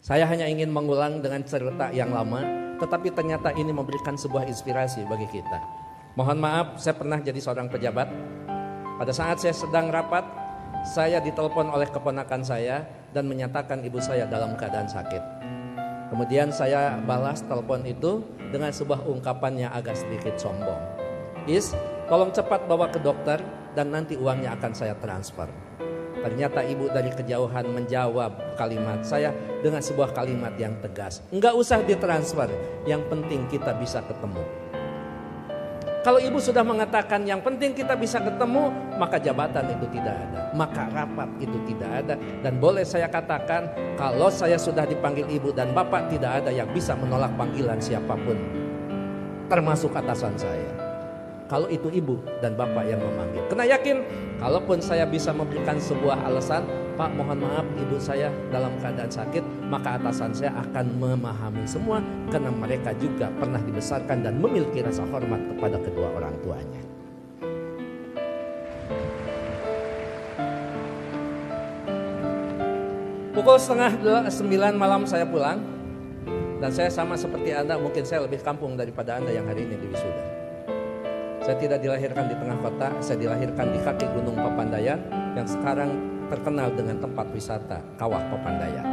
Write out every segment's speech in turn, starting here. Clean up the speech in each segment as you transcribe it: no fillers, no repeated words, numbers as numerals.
Saya hanya ingin mengulang dengan cerita yang lama, tetapi ternyata ini memberikan sebuah inspirasi bagi kita. Mohon maaf, saya pernah jadi seorang pejabat. Pada saat saya sedang rapat, saya ditelepon oleh keponakan saya dan menyatakan ibu saya dalam keadaan sakit. Kemudian saya balas telepon itu dengan sebuah ungkapan yang agak sedikit sombong. Tolong cepat bawa ke dokter dan nanti uangnya akan saya transfer. Ternyata ibu dari kejauhan menjawab kalimat saya dengan sebuah kalimat yang tegas. Enggak usah ditransfer, yang penting kita bisa ketemu. Kalau ibu sudah mengatakan yang penting kita bisa ketemu, maka jabatan itu tidak ada, maka rapat itu tidak ada. Dan boleh saya katakan, kalau saya sudah dipanggil ibu dan bapak, tidak ada yang bisa menolak panggilan siapapun, termasuk atasan saya. Kalau itu ibu dan bapak yang memanggil. Kena yakin, kalaupun saya bisa memberikan sebuah alasan, Pak mohon maaf ibu saya dalam keadaan sakit, maka atasan saya akan memahami semua. Karena mereka juga pernah dibesarkan dan memiliki rasa hormat kepada kedua orang tuanya. Pukul 8:30 malam saya pulang. Dan saya sama seperti Anda, mungkin saya lebih kampung daripada Anda yang hari ini di wisuda. Saya tidak dilahirkan di tengah kota, saya dilahirkan di kaki Gunung Papandayan yang sekarang terkenal dengan tempat wisata Kawah Papandayan.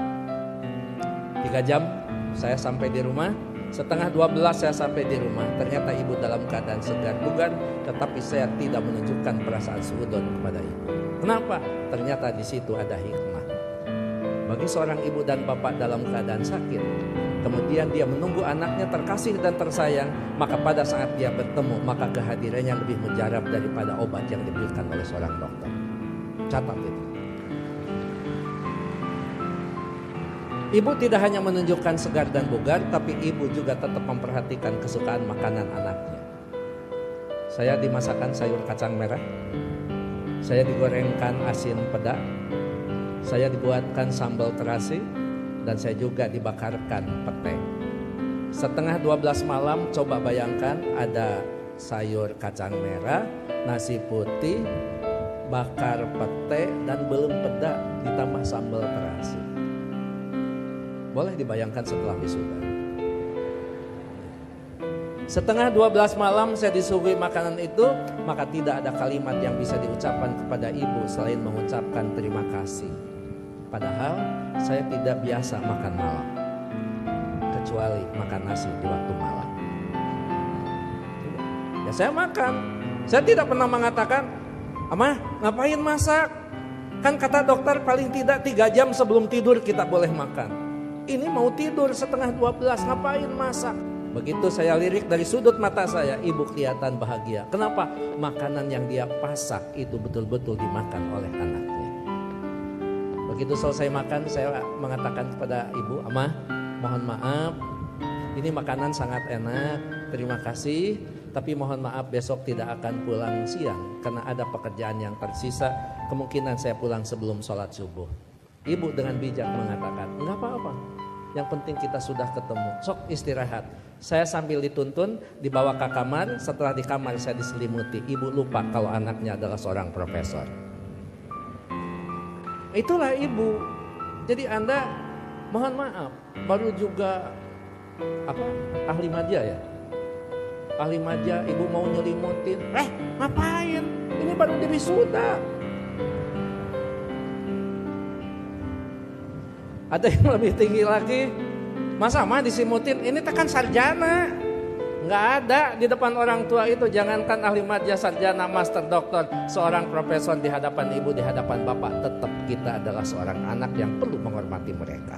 3 jam saya sampai di rumah, 11:30 saya sampai di rumah. Ternyata ibu dalam keadaan segar bugar, tetapi saya tidak menunjukkan perasaan suudzon kepada ibu. Kenapa? Ternyata di situ ada hikmah. Bagi seorang ibu dan bapak dalam keadaan sakit, kemudian dia menunggu anaknya terkasih dan tersayang, maka pada saat dia bertemu, maka kehadirannya lebih mujarab daripada obat yang diberikan oleh seorang dokter. Catat itu. Ibu tidak hanya menunjukkan segar dan bugar, tapi ibu juga tetap memperhatikan kesukaan makanan anaknya. Saya dimasakkan sayur kacang merah, saya digorengkan asin peda, saya dibuatkan sambal terasi, dan saya juga dibakarkan pete. 11:30 malam, coba bayangkan ada sayur kacang merah, nasi putih, bakar pete, dan belum peda ditambah sambal terasi. Boleh dibayangkan setelah wisuda. 11:30 malam saya disuguhi makanan itu, maka tidak ada kalimat yang bisa diucapkan kepada ibu selain mengucapkan terima kasih. Padahal saya tidak biasa makan malam, kecuali makan nasi di waktu malam. Ya saya makan. Saya tidak pernah mengatakan, "Amah, ngapain masak?" Kan kata dokter paling tidak 3 jam sebelum tidur kita boleh makan. Ini mau tidur 11:30, ngapain masak? Begitu saya lirik dari sudut mata saya, ibu kelihatan bahagia. Kenapa? Makanan yang dia pasak itu betul-betul dimakan oleh anaknya. Begitu selesai makan, saya mengatakan kepada ibu, "Amah, mohon maaf, ini makanan sangat enak, terima kasih. Tapi mohon maaf besok tidak akan pulang siang karena ada pekerjaan yang tersisa. Kemungkinan saya pulang sebelum sholat subuh." Ibu dengan bijak mengatakan, "Enggak apa-apa, yang penting kita sudah ketemu, sok istirahat." Saya sambil dituntun dibawa ke kamar. Setelah di kamar saya diselimuti. Ibu lupa kalau anaknya adalah seorang profesor. Itulah ibu. Jadi Anda mohon maaf baru juga ahli madya ya. Ahli madya, ibu mau nyelimutin. Ngapain? Ini baru di wisuda. Ada yang lebih tinggi lagi. Masa mah disimutin, ini tekan sarjana. Nggak ada di depan orang tua itu. Jangankan ahli madya, sarjana, master, doktor, seorang profesor di hadapan ibu, di hadapan bapak, tetap kita adalah seorang anak yang perlu menghormati mereka.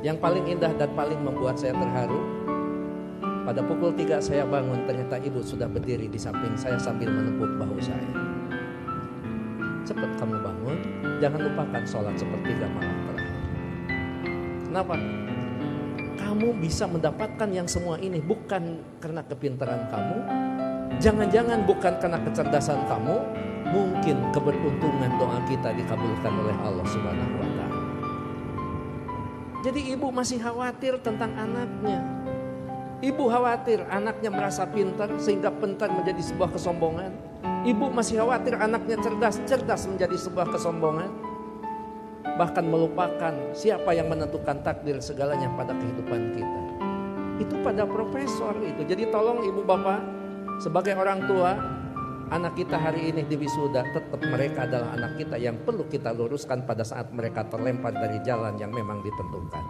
Yang paling indah dan paling membuat saya terharu, pada pukul 3 saya bangun, ternyata ibu sudah berdiri di samping saya sambil menepuk bahu saya. Cepat kamu bangun, jangan lupakan sholat sepertiga malam terakhir. Kenapa? Kamu bisa mendapatkan yang semua ini bukan karena kepintaran kamu, jangan-jangan bukan karena kecerdasan kamu, mungkin keberuntungan doa kita dikabulkan oleh Allah Subhanahu wa Ta'ala. Jadi ibu masih khawatir tentang anaknya. Ibu khawatir anaknya merasa pintar sehingga pintar menjadi sebuah kesombongan. Ibu masih khawatir anaknya cerdas menjadi sebuah kesombongan. Bahkan melupakan siapa yang menentukan takdir segalanya pada kehidupan kita. Itu pada profesor itu. Jadi tolong ibu bapak, sebagai orang tua, anak kita hari ini di wisuda, tetap mereka adalah anak kita yang perlu kita luruskan pada saat mereka terlempar dari jalan yang memang ditentukan.